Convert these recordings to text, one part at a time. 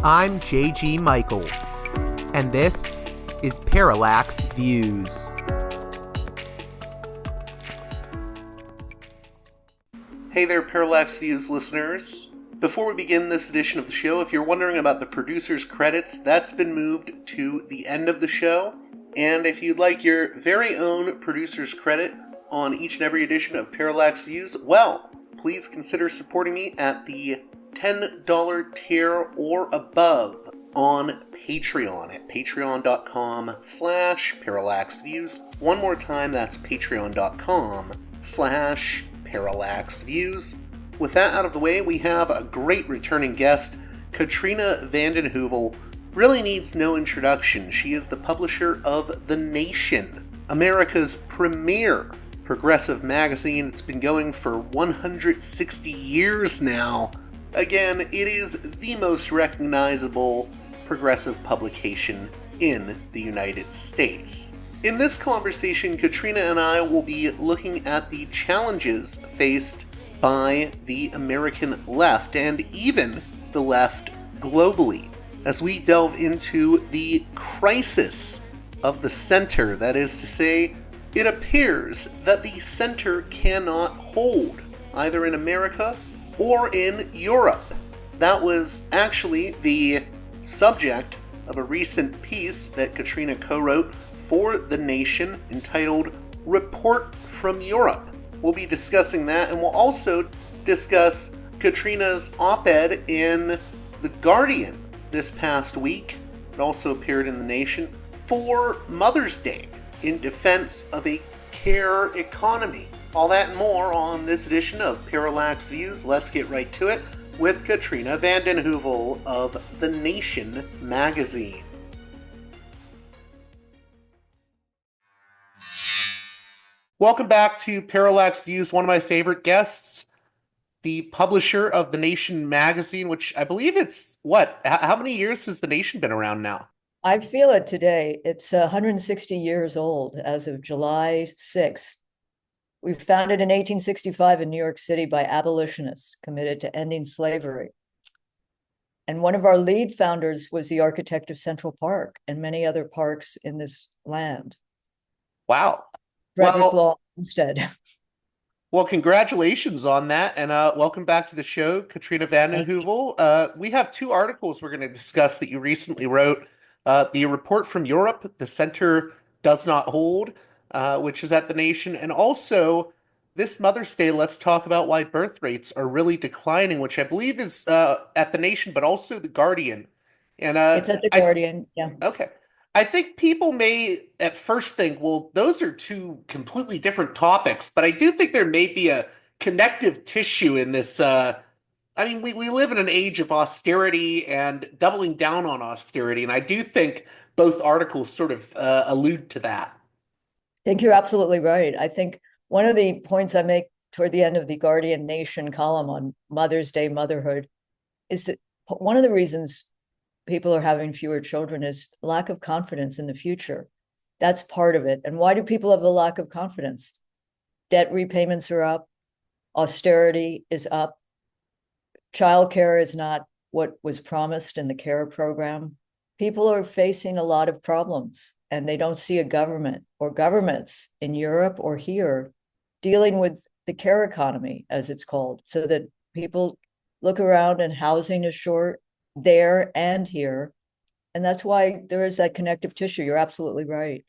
I'm JG Michael, and this is Parallax Views. Hey there, Parallax Views listeners. Before we begin this edition of the show, if you're wondering about the producer's credits, that's been moved to the end of the show. And if you'd like your very own producer's credit on each and every edition of Parallax Views, well, please consider supporting me at the $10 tier or above on Patreon at patreon.com/parallaxviews. One more time, that's patreon.com/parallaxviews. With that out of the way, we have a great returning guest. Katrina vanden Heuvel really needs no introduction. She is the publisher of The Nation, America's premier progressive magazine. It's been going for 160 years now. Again, it is the most recognizable progressive publication in the United States. In this conversation, Katrina and I will be looking at the challenges faced by the American left and even the left globally as we delve into the crisis of the center. That is to say, it appears that the center cannot hold, either in America or in Europe. That was actually the subject of a recent piece that Katrina co-wrote for The Nation entitled Report from Europe. We'll be discussing that, and we'll also discuss Katrina's op-ed in The Guardian this past week. It also appeared in The Nation for Mother's Day in defense of a care economy. All that and more on this edition of Parallax Views. Let's get right to it with Katrina vanden Heuvel of The Nation magazine. Welcome back to Parallax Views. One of my favorite guests, the publisher of The Nation magazine, which I believe it's, how many years has The Nation been around now? I feel it today. It's 160 years old as of July 6th. We were founded in 1865 in New York City by abolitionists committed to ending slavery. And one of our lead founders was the architect of Central Park and many other parks in this land. Wow. Frederick Law Olmsted. Well, congratulations on that, and welcome back to the show, Katrina vanden Heuvel. We have two articles we're going to discuss that you recently wrote. The report from Europe, The Center Does Not Hold, which is at The Nation, and also this Mother's Day, let's talk about why birth rates are really declining, which I believe is at The Nation, but also The Guardian. And it's at The Guardian, yeah. Okay. I think people may at first think, well, those are two completely different topics, but I do think there may be a connective tissue in this. We live in an age of austerity and doubling down on austerity, and I do think both articles sort of allude to that. I think you're absolutely right. I think one of the points I make toward the end of the Guardian Nation column on Mother's Day motherhood is that one of the reasons people are having fewer children is lack of confidence in the future. That's part of it. And why do people have a lack of confidence? Debt repayments are up. Austerity is up. Childcare is not what was promised in the CARE program. People are facing a lot of problems, and they don't see a government or governments in Europe or here dealing with the care economy, as it's called, so that people look around and housing is short there and here. And that's why there is that connective tissue. You're absolutely right.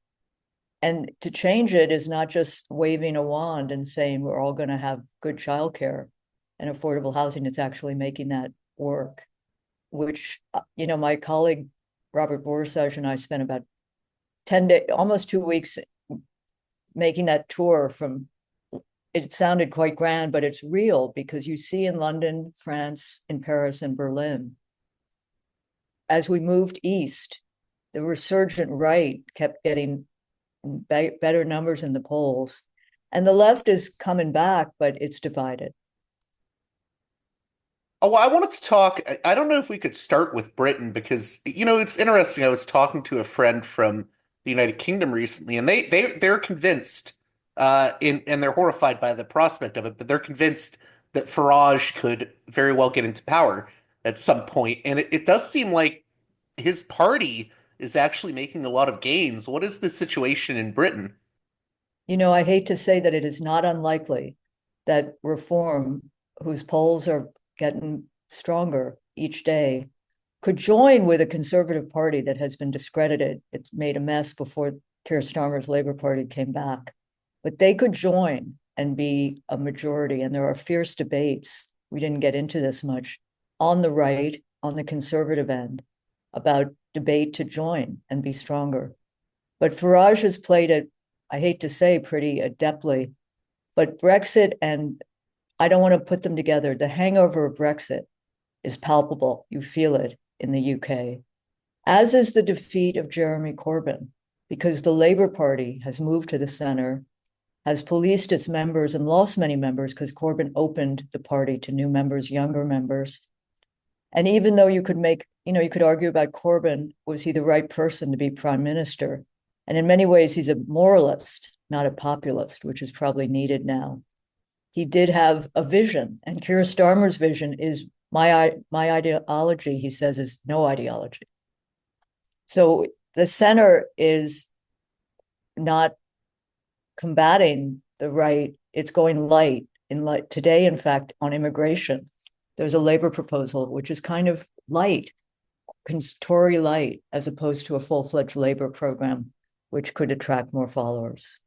And to change it is not just waving a wand and saying we're all going to have good childcare and affordable housing. It's actually making that work, which, my colleague Robert Borsage and I spent about 10 days, almost 2 weeks making that tour from, it sounded quite grand, but it's real because you see in London, France, in Paris, and Berlin, as we moved east, the resurgent right kept getting better numbers in the polls. And the left is coming back, but it's divided. Oh, well, I wanted to talk. I don't know if we could start with Britain because, it's interesting. I was talking to a friend from the United Kingdom recently, and they're convinced, and they're horrified by the prospect of it, but they're convinced that Farage could very well get into power. at some point, and it does seem like his party is actually making a lot of gains. What is the situation in Britain? I hate to say that it is not unlikely that reform, whose polls are getting stronger each day, could join with a conservative party that has been discredited. It's made a mess before Keir Starmer's Labour Party came back. But they could join and be a majority. And there are fierce debates, we didn't get into this much, on the right, on the conservative end, about debate to join and be stronger. But Farage has played it, I hate to say, pretty adeptly. But Brexit, and I don't want to put them together, the hangover of Brexit is palpable. You feel it in the UK, as is the defeat of Jeremy Corbyn, because the Labour Party has moved to the center, has policed its members and lost many members because Corbyn opened the party to new members, younger members. And even though you could argue about Corbyn, was he the right person to be prime minister? And in many ways, he's a moralist, not a populist, which is probably needed now. He did have a vision, and Keir Starmer's vision is my ideology, he says, is no ideology. So the center is not combating the right, it's going light. Today, in fact, on immigration, there's a labor proposal which is kind of light, Tory light, as opposed to a full-fledged labor program, which could attract more followers.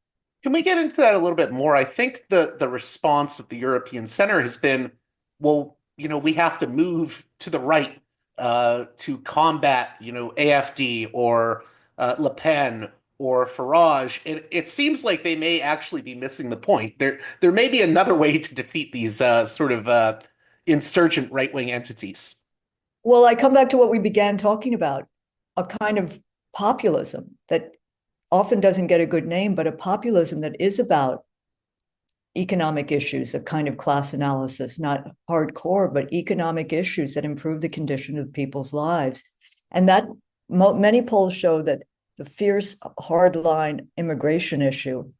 Can we get into that a little bit more? I think the response of the European Center has been, well, we have to move to the right to combat, AFD or Le Pen or Farage. It seems like they may actually be missing the point. There may be another way to defeat these sort of insurgent right-wing entities. Well, I come back to what we began talking about, a kind of populism that often doesn't get a good name, but a populism that is about economic issues, a kind of class analysis, not hardcore, but economic issues that improve the condition of people's lives. And that many polls show that the fierce, hardline immigration issue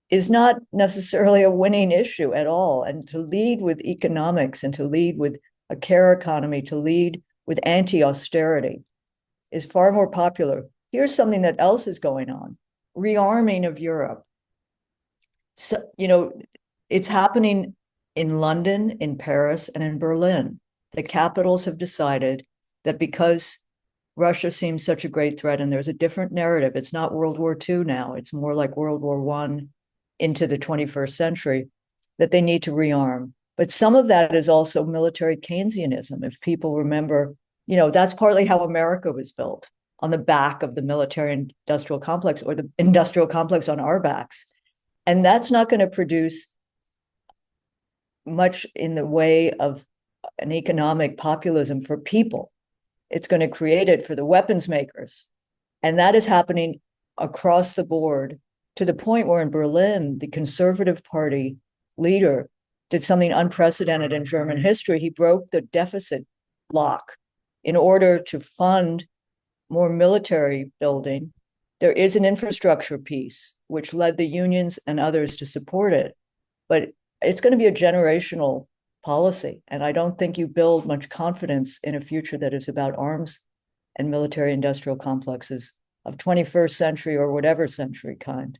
is not necessarily a winning issue at all. And to lead with economics and to lead with a care economy, to lead with anti-austerity is far more popular. Here's something that else is going on: rearming of Europe. So, it's happening in London, in Paris, and in Berlin. The capitals have decided that because Russia seems such a great threat, and there's a different narrative, it's not World War II now, it's more like World War I into the 21st century, that they need to rearm. But some of that is also military Keynesianism. If people remember, that's partly how America was built, on the back of the military industrial complex, or the industrial complex on our backs. And that's not going to produce much in the way of an economic populism for people. It's going to create it for the weapons makers. And that is happening across the board, to the point where in Berlin, the Conservative Party leader did something unprecedented in German history. He broke the deficit lock in order to fund more military building. There is an infrastructure piece, which led the unions and others to support it. But it's going to be a generational policy. And I don't think you build much confidence in a future that is about arms and military industrial complexes of 21st century or whatever century kind.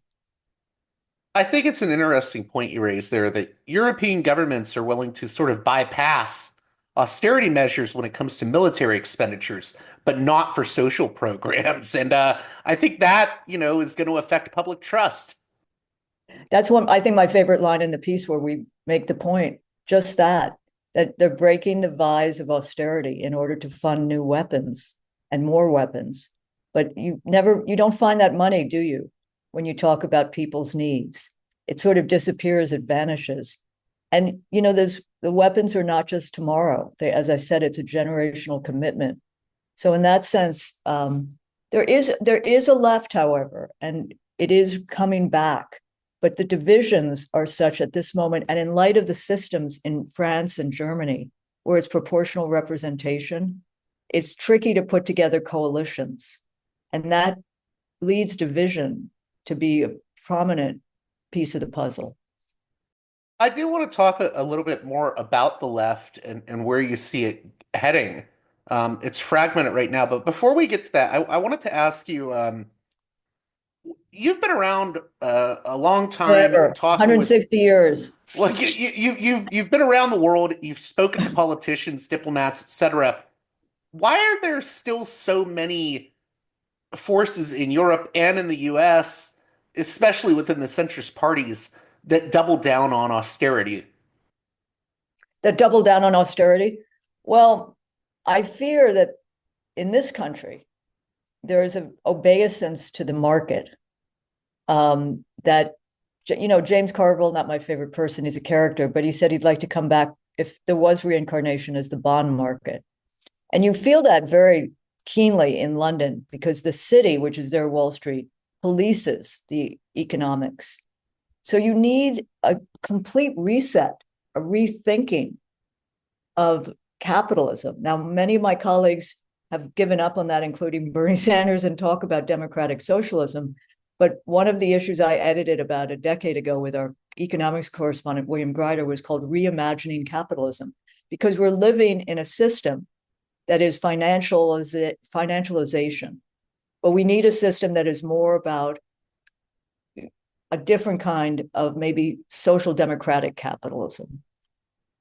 I think it's an interesting point you raised there, that European governments are willing to sort of bypass austerity measures when it comes to military expenditures, but not for social programs. And I think that, is going to affect public trust. That's one, I think, my favorite line in the piece, where we make the point, just that they're breaking the vise of austerity in order to fund new weapons and more weapons. But you don't find that money, do you, when you talk about people's needs? It sort of disappears, it vanishes. And, the weapons are not just tomorrow. As I said, it's a generational commitment. So in that sense, there is a left, however, and it is coming back. But the divisions are such at this moment, and in light of the systems in France and Germany, where it's proportional representation, it's tricky to put together coalitions. And that leads division to be a prominent piece of the puzzle. I do want to talk a little bit more about the left and where you see it heading. It's fragmented right now, but before we get to that, I wanted to ask you, you've been around a long time Forever, talking with, 160 years. well, you've been around the world, you've spoken to politicians, diplomats, etc. Why are there still so many forces in Europe and in the US, especially within the centrist parties, that double down on austerity? That double down on austerity. Well, I fear that in this country, there is an obeisance to the market that, James Carville, not my favorite person, he's a character, but he said he'd like to come back if there was reincarnation as the bond market. And you feel that very keenly in London because the city, which is their Wall Street, polices the economics. So you need a complete reset, a rethinking of capitalism. Now, many of my colleagues have given up on that, including Bernie Sanders, and talk about democratic socialism. But one of the issues I edited about a decade ago with our economics correspondent, William Greider, was called Reimagining Capitalism, because we're living in a system that is financialization. But we need a system that is more about a different kind of maybe social democratic capitalism.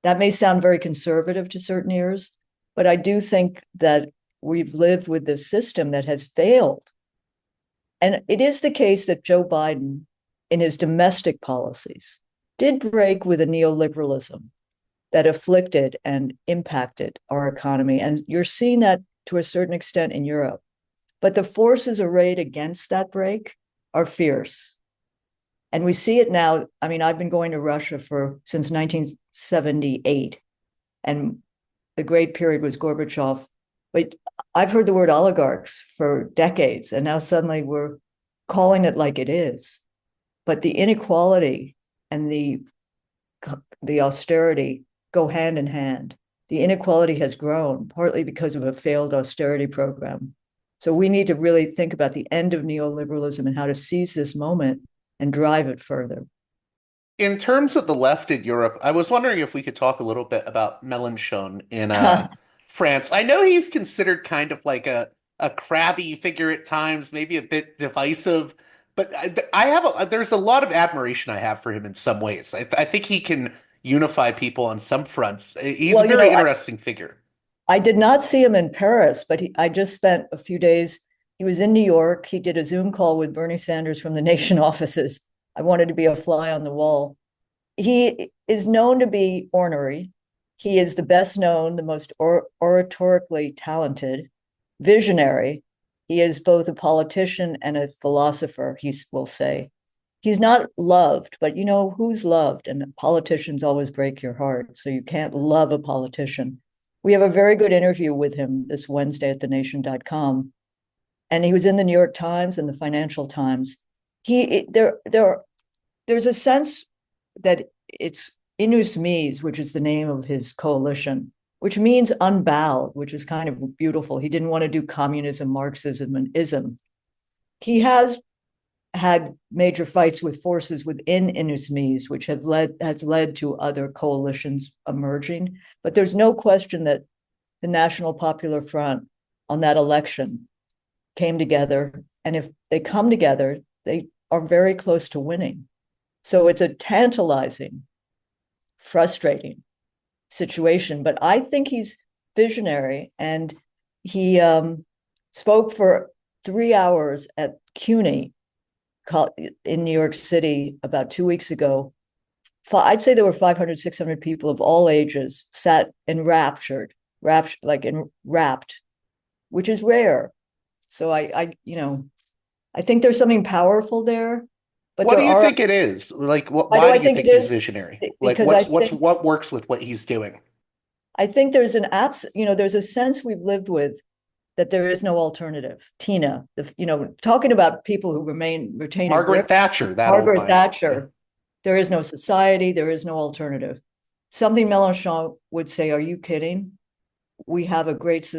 That may sound very conservative to certain ears, but I do think that we've lived with this system that has failed. And it is the case that Joe Biden, in his domestic policies, did break with a neoliberalism that afflicted and impacted our economy. And you're seeing that to a certain extent in Europe. But the forces arrayed against that break are fierce. And we see it now. I mean, I've been going to Russia since 1978, and the great period was Gorbachev. But I've heard the word oligarchs for decades, and now suddenly we're calling it like it is. But the inequality and the austerity go hand in hand. The inequality has grown, partly because of a failed austerity program. So we need to really think about the end of neoliberalism and how to seize this moment and drive it further. In terms of the left in Europe, I was wondering if we could talk a little bit about Mélenchon in France. I know he's considered kind of like a crabby figure at times, maybe a bit divisive, but there's a lot of admiration I have for him in some ways. I think he can unify people on some fronts. He's a Well, very interesting figure. I did not see him in Paris, but I just spent a few days. He was in New York. He did a Zoom call with Bernie Sanders from the Nation offices. I wanted to be a fly on the wall. He is known to be ornery. He is the best known, the most oratorically talented, visionary. He is both a politician and a philosopher, he will say. He's not loved, but who's loved? And politicians always break your heart, so you can't love a politician. We have a very good interview with him this Wednesday at thenation.com. And he was in the New York Times and the Financial Times. There's a sense that it's inus mis, which is the name of his coalition, which means unbowed, which is kind of beautiful. He didn't want to do communism, Marxism, and ism. He has had major fights with forces within inus mis, which has led to other coalitions emerging. But there's no question that the National Popular Front on that election came together. And if they come together, they are very close to winning. So it's a tantalizing, frustrating situation. But I think he's visionary. And he spoke for 3 hours at CUNY in New York City about 2 weeks ago. I'd say there were 500, 600 people of all ages sat enraptured, wrapped, which is rare. So I think there's something powerful there. But What do you think it is? Like, why do you think he's visionary? Like, Because what works with what he's doing? I think there's there's a sense we've lived with that there is no alternative. Tina, talking about people who retain Margaret Thatcher, that old Margaret line. Thatcher, there is no society, there is no alternative. Something Mélenchon would say, are you kidding? We have a great,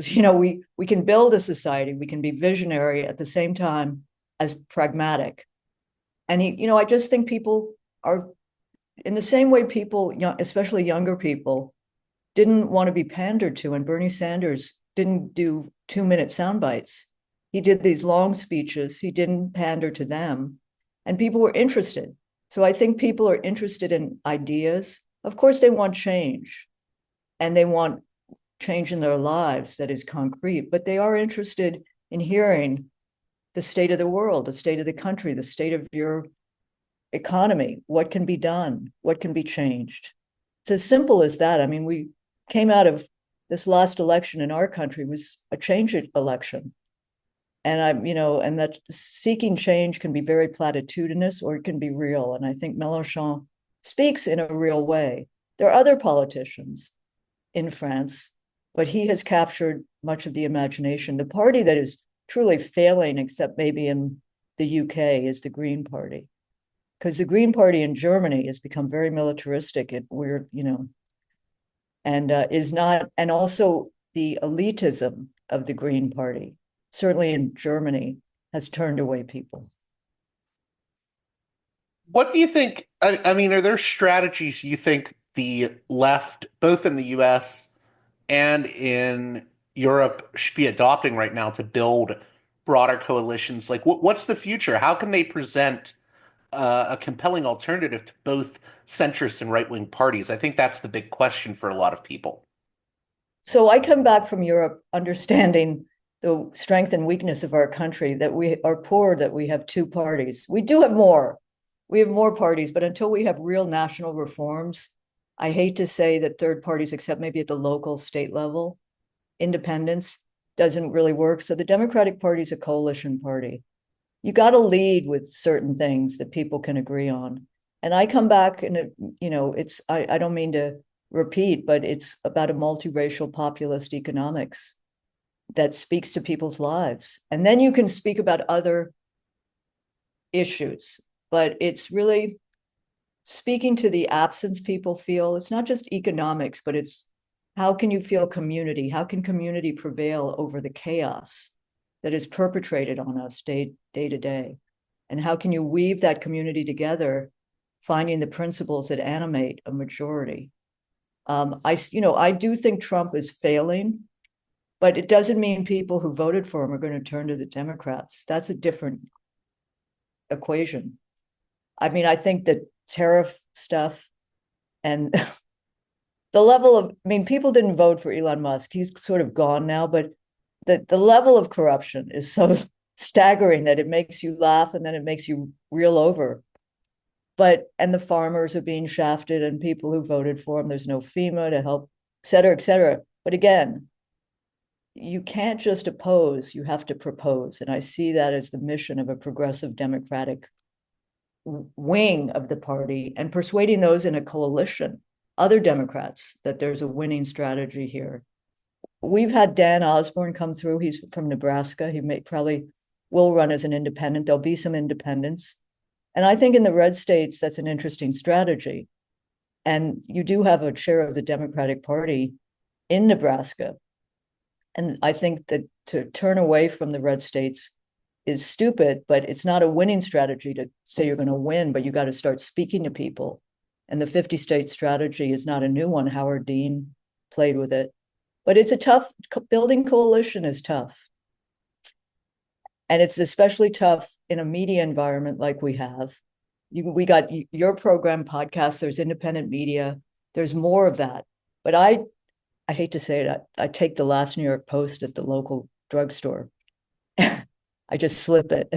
we can build a society, we can be visionary at the same time as pragmatic. And I just think people are in the same way people, especially younger people, didn't want to be pandered to, and Bernie Sanders didn't do 2-minute sound bites. He did these long speeches. He didn't pander to them, and people were interested. So I think people are interested in ideas. Of course, they want change, and they want change in their lives that is concrete, but they are interested in hearing the state of the world, the state of the country, the state of your economy, what can be done, what can be changed. It's as simple as that. I mean, we came out of this last election in our country was a change election. And and that seeking change can be very platitudinous or it can be real. And I think Mélenchon speaks in a real way. There are other politicians in France, but he has captured much of the imagination. The party that is truly failing, except maybe in the UK, is the Green Party. Because the Green Party in Germany has become very militaristic. And is not, and also the elitism of the Green Party, certainly in Germany, has turned away people. What do you think? I mean, are there strategies you think the left, both in the US and in Europe, should be adopting right now to build broader coalitions? Like, what's the future? How can they present a compelling alternative to both centrist and right-wing parties? I think that's the big question for a lot of people. So I come back from Europe understanding the strength and weakness of our country, that we are poor, that we have two parties. We do have more. We have more parties, but until we have real national reforms, I hate to say that third parties, except maybe at the local state level, independence doesn't really work. So the Democratic Party is a coalition party. You got to lead with certain things that people can agree on. And I come back and, I don't mean to repeat, but it's about a multiracial populist economics that speaks to people's lives. And then you can speak about other issues, but it's really speaking to the absence people feel. It's not just economics, but it's how can you feel community? How can community prevail over the chaos that is perpetrated on us day to day? And how can you weave that community together, finding the principles that animate a majority? I do think Trump is failing, but it doesn't mean people who voted for him are going to turn to the Democrats. That's a different equation. I mean, I think that tariff stuff and the level of, I mean, people didn't vote for Elon Musk. He's sort of gone now, but the level of corruption is so staggering that it makes you laugh and then it makes you reel over. And the farmers are being shafted and people who voted for him, there's no FEMA to help, et cetera, et cetera. But again, you can't just oppose, you have to propose. And I see that as the mission of a progressive democratic wing of the party, and persuading those in a coalition, other Democrats, that there's a winning strategy here. We've had Dan Osborne come through. He's from Nebraska. He probably will run as an independent. There'll be some independents. And I think in the red states, that's an interesting strategy. And you do have a chair of the Democratic Party in Nebraska. And I think that to turn away from the red states is stupid, but it's not a winning strategy to say you're going to win, but you got to start speaking to people. And the 50-state strategy is not a new one. Howard Dean played with it. But it's a tough, building coalition is tough. And it's especially tough in a media environment like we have. We got your program podcast, there's independent media, there's more of that. But I hate to say it, I take the last New York Post at the local drugstore. I just slip it.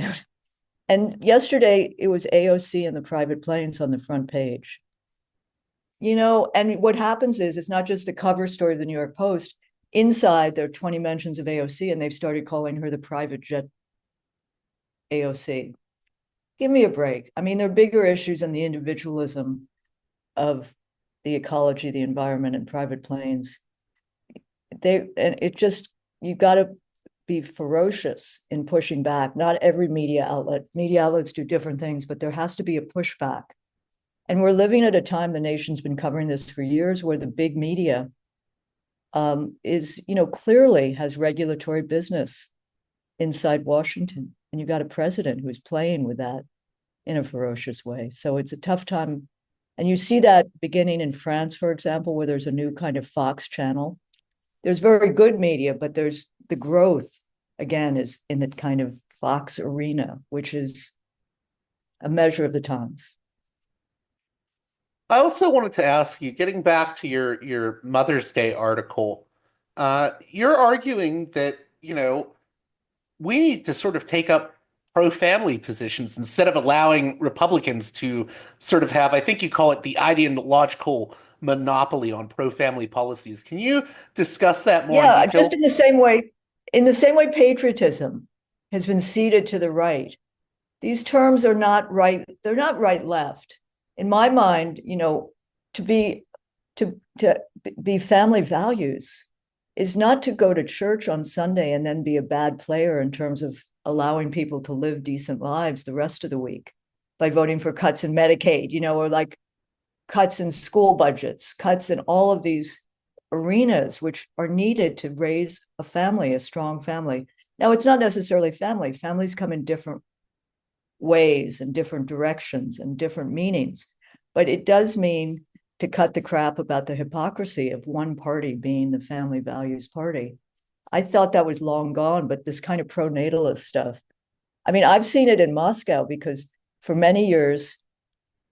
And yesterday it was AOC and the private planes on the front page. And what happens is it's not just the cover story of the New York Post. Inside, there are 20 mentions of AOC, and they've started calling her the private jet AOC. Give me a break. I mean, there are bigger issues than the individualism of the ecology, the environment, and private planes. You got to be ferocious in pushing back. Not every media outlets do different things, but there has to be a pushback. And we're living at a time, the nation's been covering this for years, where the big media clearly has regulatory business inside Washington. And you've got a president who's playing with that in a ferocious way. So it's a tough time And you see that beginning in France, for example, where there's a new kind of Fox channel. There's very good media, but there's the growth, again, is in the kind of Fox arena, which is a measure of the times. I also wanted to ask you, getting back to your Mother's Day article, you're arguing that, we need to sort of take up pro-family positions instead of allowing Republicans to sort of have, I think you call it the ideological monopoly on pro-family policies. Can you discuss that more in Yeah, just detail? in the same way patriotism has been ceded to the right. These terms are not right, they're not right left. In my mind, to be to be family values is not to go to church on Sunday and then be a bad player in terms of allowing people to live decent lives the rest of the week by voting for cuts in Medicaid, or like cuts in school budgets, cuts in all of these arenas which are needed to raise a family, a strong family. Now, it's not necessarily family. Families come in different ways and different directions and different meanings, but it does mean to cut the crap about the hypocrisy of one party being the family values party. I thought that was long gone, but this kind of pro-natalist stuff, I mean, I've seen it in Moscow because for many years,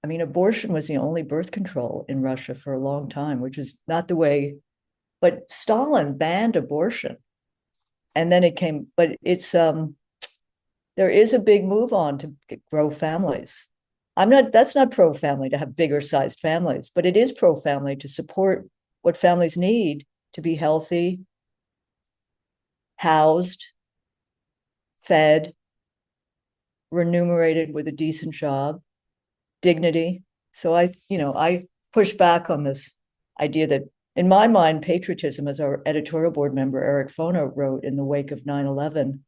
I mean, abortion was the only birth control in Russia for a long time, which is not the way, but Stalin banned abortion. And then it came, but there is a big move on to grow families. That's not pro-family to have bigger sized families, but it is pro-family to support what families need to be healthy, housed, fed, remunerated with a decent job, dignity. So I push back on this idea that, in my mind, patriotism, as our editorial board member Eric Fono wrote in the wake of 9/11,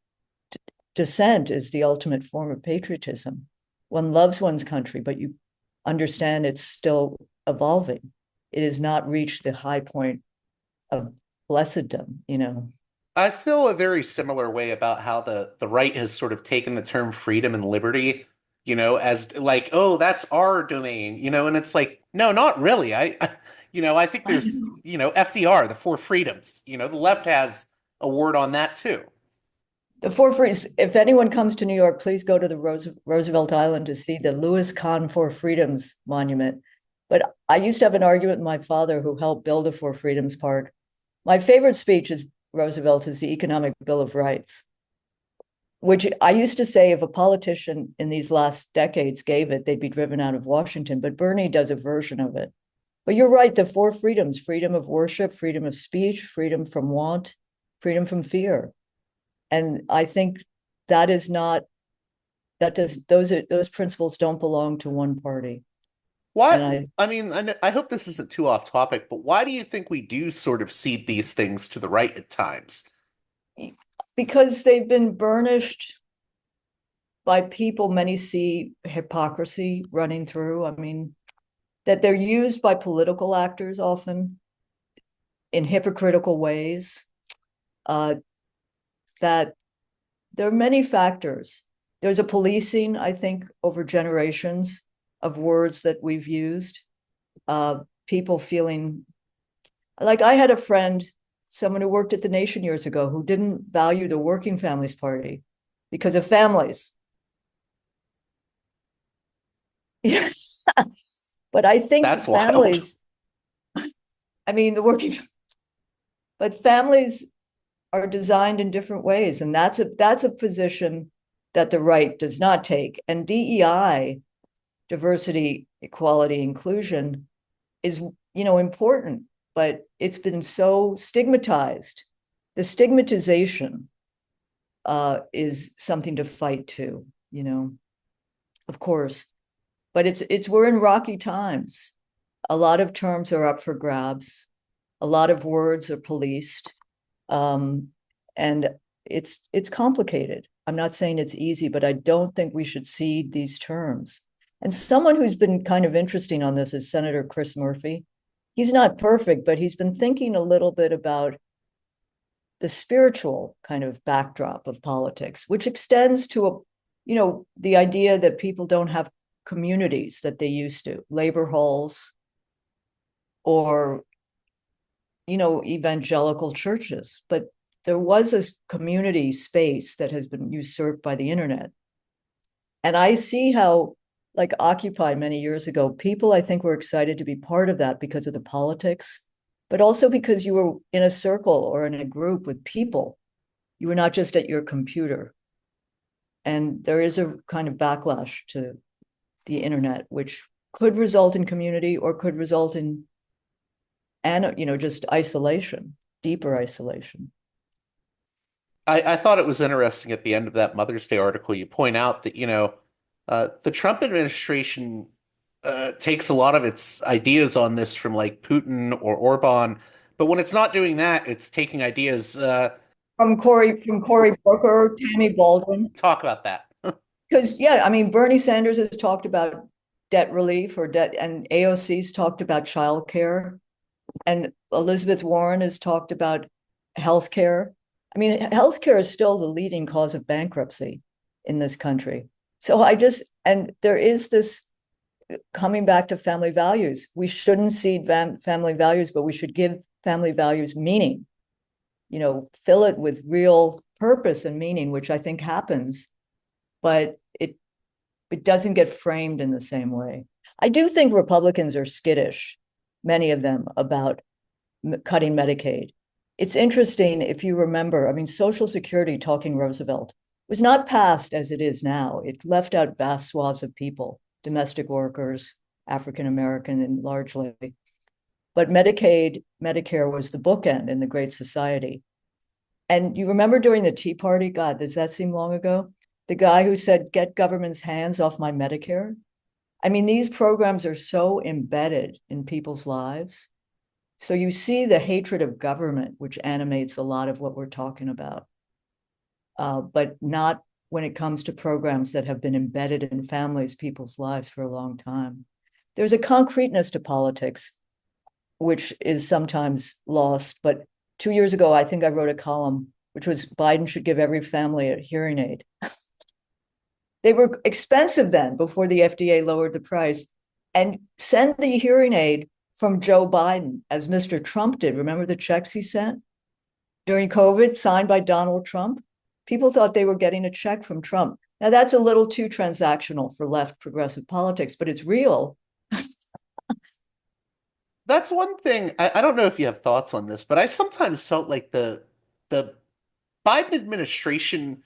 dissent is the ultimate form of patriotism. One loves one's country, but you understand it's still evolving. It has not reached the high point of blesseddom. I feel a very similar way about how the right has sort of taken the term freedom and liberty, as like, oh, that's our domain, and it's like, no, not really. I think I there's, know. FDR, the four freedoms. The left has a word on that too. The Four Freedoms, if anyone comes to New York, please go to the Roosevelt Island to see the Louis Kahn Four Freedoms Monument. But I used to have an argument with my father, who helped build the Four Freedoms Park. My favorite speech is Roosevelt is the Economic Bill of Rights, which I used to say if a politician in these last decades gave it, they'd be driven out of Washington. But Bernie does a version of it. But you're right, the four freedoms: freedom of worship, freedom of speech, freedom from want, freedom from fear. And I think that is not, that does, those principles don't belong to one party. And What, I mean, I hope this isn't too off topic, but why do you think we do sort of cede these things to the right at times? because they've been burnished by people, many see hypocrisy running through. I mean, that they're used by political actors often in hypocritical ways, that there are many factors. There's a policing, I think, over generations of words that we've used. People feeling like, I had a friend, someone who worked at the Nation years ago, who didn't value the Working Families Party because of families. But I think That's wild. families, I mean, but families are designed in different ways. And that's a position that the right does not take. And DEI, diversity, equality, inclusion, is, important, but it's been so stigmatized. The stigmatization is something to fight too, of course. But we're in rocky times. A lot of terms are up for grabs. A lot of words are policed. And it's complicated. I'm not saying it's easy, but I don't think we should cede these terms. And someone who's been kind of interesting on this is Senator Chris Murphy. He's not perfect, but he's been thinking a little bit about the spiritual kind of backdrop of politics, which extends to the idea that people don't have communities that they used to, labor halls or, evangelical churches. But there was this community space that has been usurped by the internet. And I see how, like Occupy many years ago, people I think were excited to be part of that because of the politics, but also because you were in a circle or in a group with people. You were not just at your computer. And there is a kind of backlash to the internet, which could result in community or could result in, just isolation, deeper isolation. I thought it was interesting at the end of that Mother's Day article, you point out that, the Trump administration takes a lot of its ideas on this from like Putin or Orban, but when it's not doing that, it's taking ideas. From Cory Booker, Tammy Baldwin. Talk about that. Because, Bernie Sanders has talked about debt relief or debt, and AOC's talked about childcare, and Elizabeth Warren has talked about healthcare. Healthcare is still the leading cause of bankruptcy in this country. So and there is this coming back to family values. We shouldn't cede family values, but we should give family values meaning, fill it with real purpose and meaning, which I think happens, but it doesn't get framed in the same way. I do think Republicans are skittish, many of them, about cutting Medicaid. It's interesting, if you remember, Social Security, talking Roosevelt, was not passed as it is now. It left out vast swaths of people, domestic workers, African American, and largely. But Medicare was the bookend in the Great Society. And you remember during the Tea Party, God, does that seem long ago? The guy who said, "Get government's hands off my Medicare." These programs are so embedded in people's lives. So you see the hatred of government, which animates a lot of what we're talking about, but not when it comes to programs that have been embedded in families, people's lives for a long time. There's a concreteness to politics, which is sometimes lost. But 2 years ago, I think I wrote a column, which was Biden should give every family a hearing aid. They were expensive then, before the FDA lowered the price, and send the hearing aid from Joe Biden, as Mr. Trump did. Remember the checks he sent during COVID, signed by Donald Trump? People thought they were getting a check from Trump. Now, that's a little too transactional for left progressive politics, but it's real. That's one thing. I don't know if you have thoughts on this, but I sometimes felt like the Biden administration,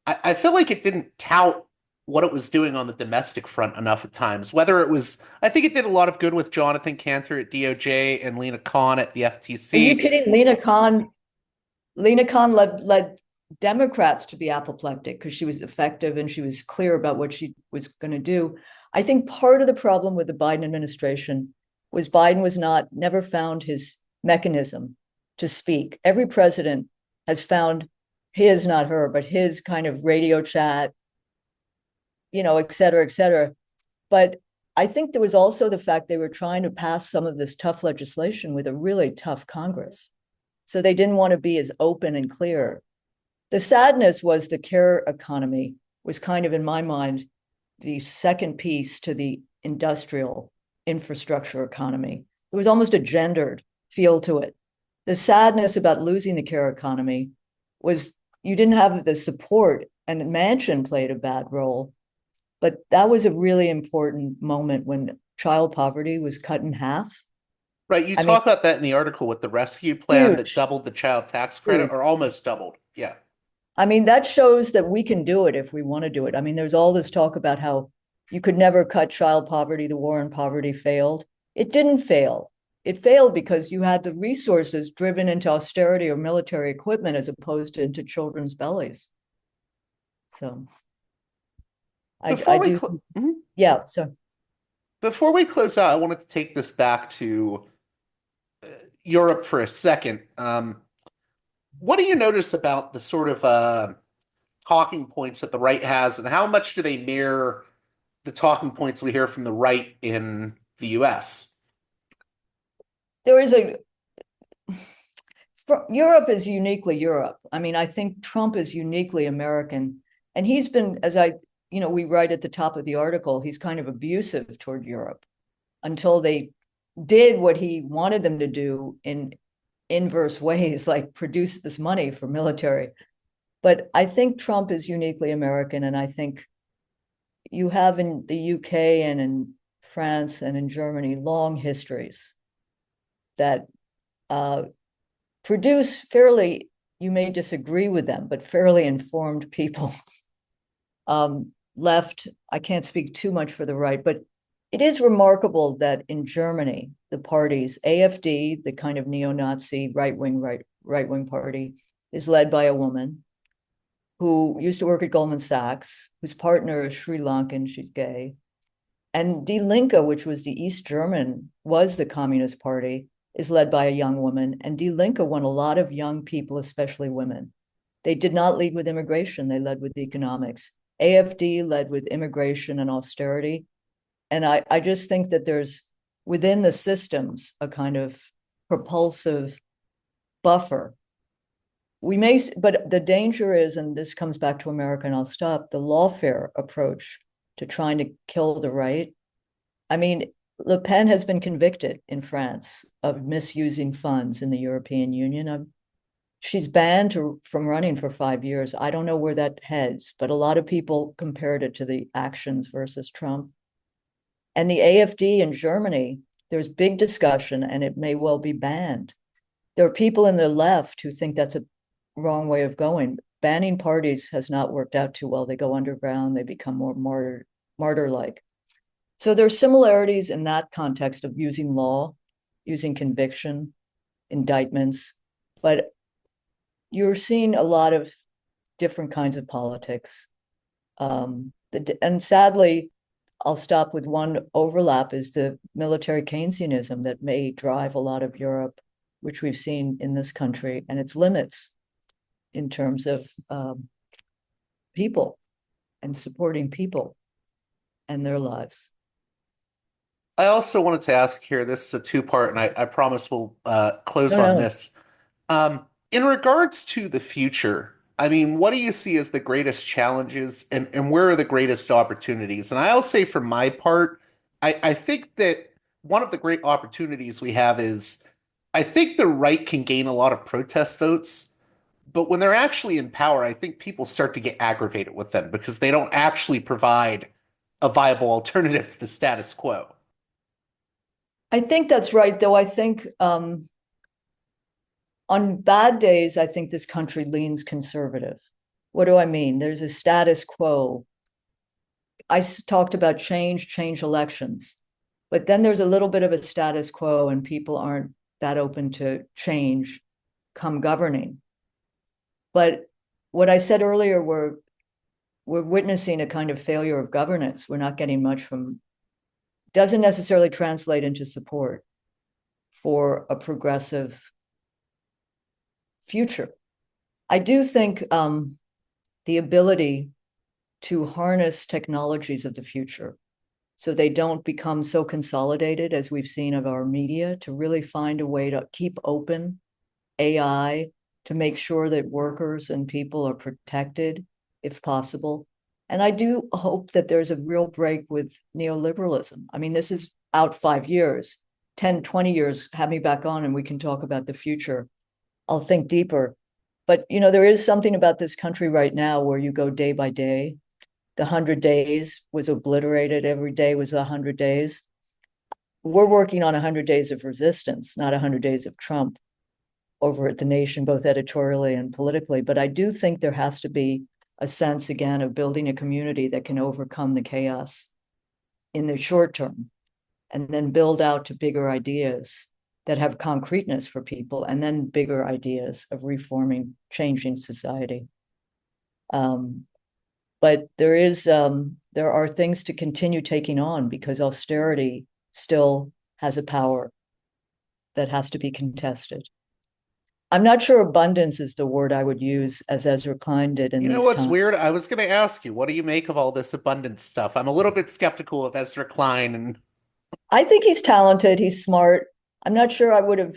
I feel like it didn't tout what it was doing on the domestic front enough at times. Whether it was, I think it did a lot of good with Jonathan Cantor at DOJ and Lena Khan at the Are you FTC. kidding? Lena Khan led Democrats to be apoplectic because she was effective and she was clear about what she was going to do. I think part of the problem with the Biden administration was Biden never found his mechanism to speak. Every president has found his, not her, but his kind of radio chat, et cetera, et cetera. But I think there was also the fact they were trying to pass some of this tough legislation with a really tough Congress. So they didn't want to be as open and clear. The sadness was the care economy was kind of, in my mind, the second piece to the industrial infrastructure economy. There was almost a gendered feel to it. The sadness about losing the care economy was you didn't have the support, and Manchin played a bad role. But that was a really important moment when child poverty was cut in half. Right, you talk about that in the article with the rescue plan that Huge. doubled the child tax credit, or almost doubled. Yeah. That shows that we can do it if we want to do it. There's all this talk about how you could never cut child poverty. The war on poverty failed. It didn't fail. It failed because you had the resources driven into austerity or military equipment as opposed to into children's bellies. So Before I we do. Mhm. Yeah. So Before we close out, I wanted to take this back to Europe for a second. What do you notice about the sort of talking points that the right has, and how much do they mirror the talking points we hear from the right in the US? there is Europe is uniquely Europe. I think Trump is uniquely American. And he's been, as I we write at the top of the article, he's kind of abusive toward Europe until they did what he wanted them to do in inverse ways, like produce this money for military. But I think Trump is uniquely American, and I think you have in the UK and in France and in Germany long histories that produce fairly, you may disagree with them, but fairly informed people. Left, I can't speak too much for the right, but it is remarkable that in Germany, the parties, AfD, the kind of neo-Nazi right-wing party, is led by a woman who used to work at Goldman Sachs, whose partner is Sri Lankan, she's gay. And Die Linke, which was the East German, was the Communist Party, is led by a young woman. And Die Linke won a lot of young people, especially women. They did not lead with immigration, they led with economics. AfD led with immigration and austerity. And I just think that there's within the systems a kind of propulsive buffer. But the danger is, and this comes back to America, and I'll stop, the lawfare approach to trying to kill the right. I mean, Le Pen has been convicted in France of misusing funds in the European Union. She's banned from running for 5 years. I don't know where that heads, but a lot of people compared it to the actions versus Trump. And the AfD in Germany, there's big discussion, and it may well be banned. There are people in the left who think that's a wrong way of going. Banning parties has not worked out too well. They go underground, they become more martyr-like. So there's similarities in that context of using law, using conviction, indictments, but you're seeing a lot of different kinds of politics. And sadly, I'll stop with one overlap is the military Keynesianism that may drive a lot of Europe, which we've seen in this country, and its limits in terms of people and supporting people and their lives. I also wanted to ask here, this is a two-part, and I promise we'll close on this. In regards to the future, I mean, what do you see as the greatest challenges and where are the greatest opportunities? And I'll say for my part, I think that one of the great opportunities we have is I think the right can gain a lot of protest votes, but when they're actually in power, I think people start to get aggravated with them because they don't actually provide a viable alternative to the status quo. I think that's right, though. I think on bad days, I think this country leans conservative. What do I mean? There's a status quo. I talked about change elections, but then there's a little bit of a status quo and people aren't that open to change come governing. But what I said earlier, we're witnessing a kind of failure of governance. We're not getting much from, doesn't necessarily translate into support for a progressive future. I do think the ability to harness technologies of the future so they don't become so consolidated as we've seen of our media, to really find a way to keep open AI, to make sure that workers and people are protected if possible. And I do hope that there's a real break with neoliberalism. I mean, this is out 5 years, 10, 20 years, have me back on and we can talk about the future. I'll think deeper. But, there is something about this country right now where you go day by day. The 100 days was obliterated. Every day was 100 days. We're working on 100 days of resistance, not 100 days of Trump over at The Nation, both editorially and politically. But I do think there has to be a sense, again, of building a community that can overcome the chaos in the short term and then build out to bigger ideas that have concreteness for people, and then bigger ideas of reforming, changing society. But there are things to continue taking on because austerity still has a power that has to be contested. I'm not sure abundance is the word I would use as Ezra Klein did in these times. You know what's weird? I was going to ask you, what do you make of all this abundance stuff? I'm a little bit skeptical of Ezra Klein. And I think he's talented. He's smart. I'm not sure I would have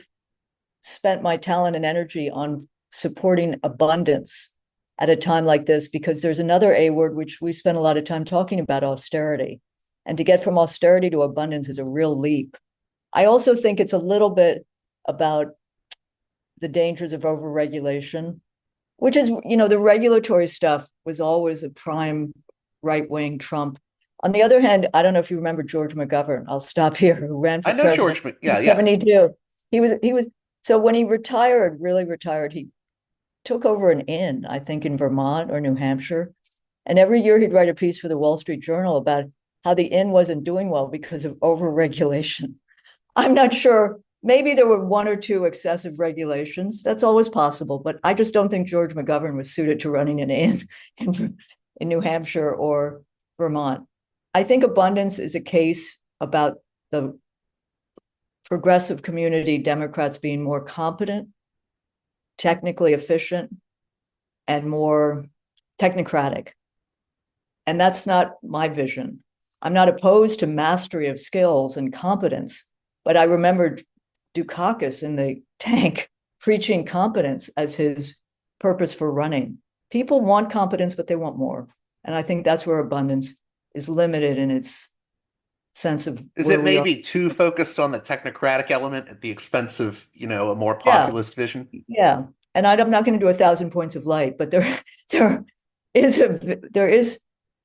spent my talent and energy on supporting abundance at a time like this, because there's another A word, which we spent a lot of time talking about, austerity. And to get from austerity to abundance is a real leap. I also think it's a little bit about the dangers of overregulation, which is, the regulatory stuff was always a prime right-wing Trump. On the other hand, I don't know if you remember George McGovern. I'll stop here, who ran for president in 72. He was so when he really retired, he took over an inn, I think in Vermont or New Hampshire. And every year he'd write a piece for the Wall Street Journal about how the inn wasn't doing well because of overregulation. I'm not sure. Maybe there were one or two excessive regulations. That's always possible. But I just don't think George McGovern was suited to running an inn in New Hampshire or Vermont. I think abundance is a case about the progressive community Democrats being more competent, technically efficient, and more technocratic. And that's not my vision. I'm not opposed to mastery of skills and competence, but I remember Dukakis in the tank preaching competence as his purpose for running. People want competence, but they want more. And I think that's where abundance is limited in its sense of. Is it maybe too focused on the technocratic element at the expense of, a more populist vision? Yeah. And I'm not going to do 1,000 points of light, but there is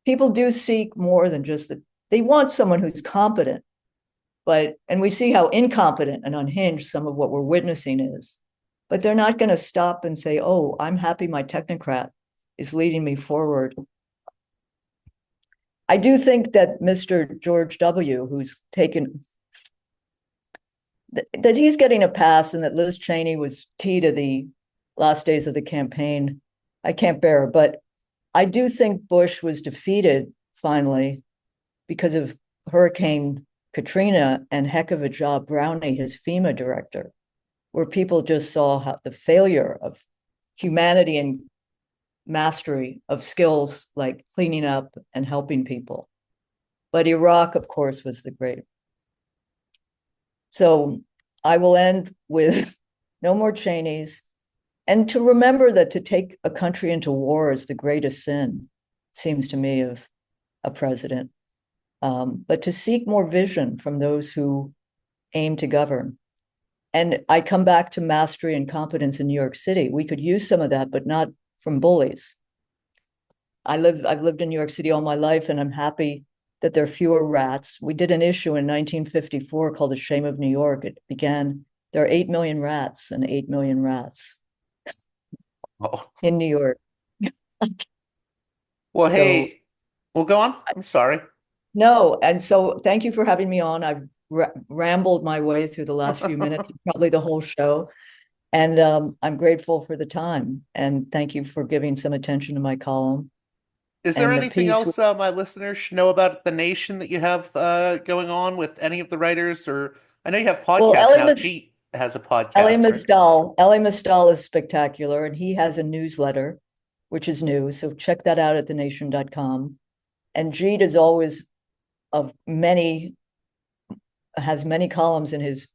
people do seek more than just they want someone who's competent, and we see how incompetent and unhinged some of what we're witnessing is, but they're not going to stop and say, oh, I'm happy my technocrat is leading me forward. I do think that Mr. George W., who's taken, that he's getting a pass, and that Liz Cheney was key to the last days of the campaign, I can't bear. But I do think Bush was defeated finally because of Hurricane Katrina and heck of a job Brownie, his FEMA director, where people just saw how the failure of humanity and mastery of skills like cleaning up and helping people. But Iraq, of course, was the great. So I will end with no more Cheneys, and to remember that to take a country into war is the greatest sin, seems to me, of a president. But to seek more vision from those who aim to govern. And I come back to mastery and competence in New York City. We could use some of that, but not from bullies. I've lived in New York City all my life, and I'm happy that there are fewer rats. We did an issue in 1954 called The Shame of New York. It began, there are 8 million rats and 8 million rats in New York. Well, hey, well, go on. I'm sorry. No, and so thank you for having me on. I've rambled my way through the last few minutes, probably the whole show. And I'm grateful for the time. And thank you for giving some attention to my column. Is there anything else my listeners should know about The Nation that you have going on with any of the writers? Or I know you have podcasts now. Jeet has a podcast. Elie Mystal is spectacular, and he has a newsletter, which is new. So check that out at thenation.com. And Jeet is always has many columns in his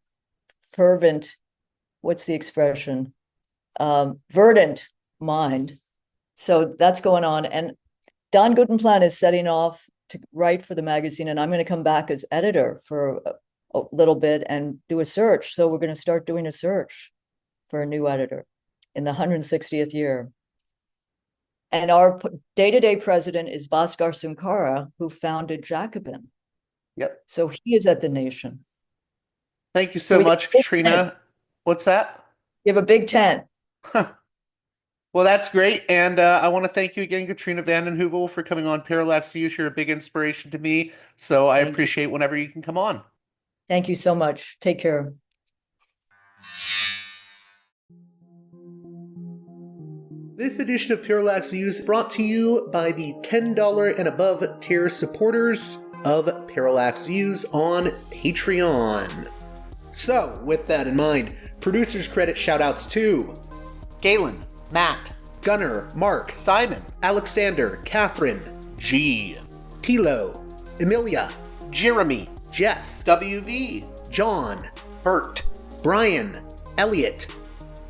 fervent, what's the expression? Verdant mind. So that's going on. And Don Guttenplan is setting off to write for the magazine, and I'm going to come back as editor for a little bit and do a search. So we're going to start doing a search for a new editor in the 160th year. And our day-to-day president is Bhaskar Sunkara, who founded Jacobin. Yep. So he is at The Nation. Thank you so much, Katrina. What's that? You have a big tent. Well, that's great. And I want to thank you again, Katrina vanden Heuvel, for coming on Parallax Views. You're a big inspiration to me. So I appreciate whenever you can come on. Thank you so much. Take care. This edition of Parallax Views is brought to you by the $10 and above tier supporters of Parallax Views on Patreon. So, with that in mind, producers credit shoutouts to Galen, Matt, Gunnar, Mark, Simon, Alexander, Catherine, G, Tilo, Emilia, Jeremy, Jeff, WV, John, Bert, Brian, Elliot,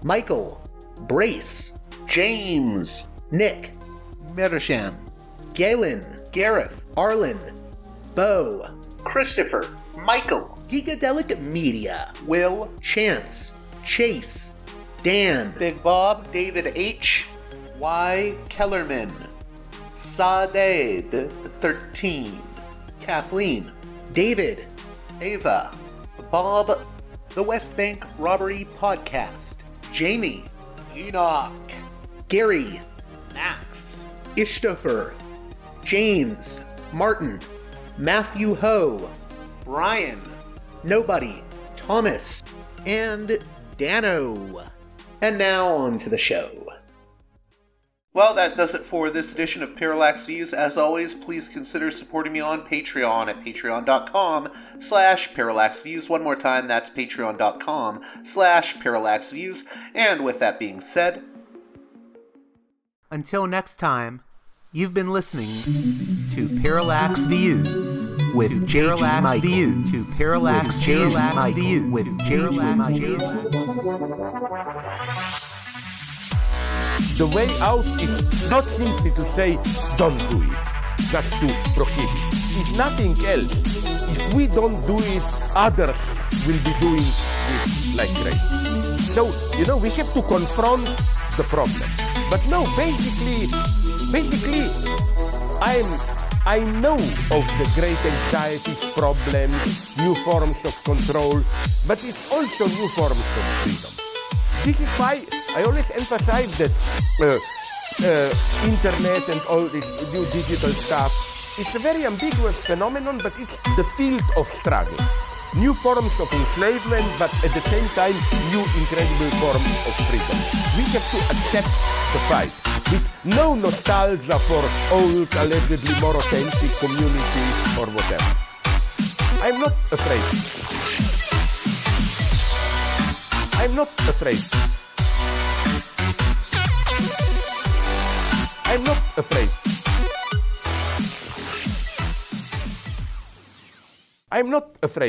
Michael, Brace, James, Nick, Mersham, Galen, Gareth, Arlen, Bo, Christopher, Michael, Gigadelic Media, Will, Chance, Chase, Dan, Big Bob, David H, Y. Kellerman, Sadeed 13, Kathleen, David, Ava, Bob, The West Bank Robbery Podcast, Jamie, Enoch, Gary, Max, Ishtofer, James, Martin, Matthew Ho, Brian, Nobody, Thomas, and Dano. And now on to the show. Well, that does it for this edition of Parallax Views. As always, please consider supporting me on Patreon at patreon.com/parallaxviews. One more time, that's patreon.com/parallaxviews. And with that being said, until next time, you've been listening to Parallax Views with Parallax Views to Parallax Views with Parallax Views. The way out is not simply to say, don't do it, just to prohibit. It's nothing else. If we don't do it, others will be doing it like crazy. So, we have to confront the problem. But no, basically, I know of the great anxieties, problems, new forms of control, but it's also new forms of freedom. This is why I always emphasize that internet and all this new digital stuff, it's a very ambiguous phenomenon, but it's the field of struggle. New forms of enslavement, but at the same time, new incredible forms of freedom. We have to accept the fight with no nostalgia for old, allegedly more authentic communities or whatever. I'm not afraid. I'm not afraid. I'm not afraid. I'm not afraid.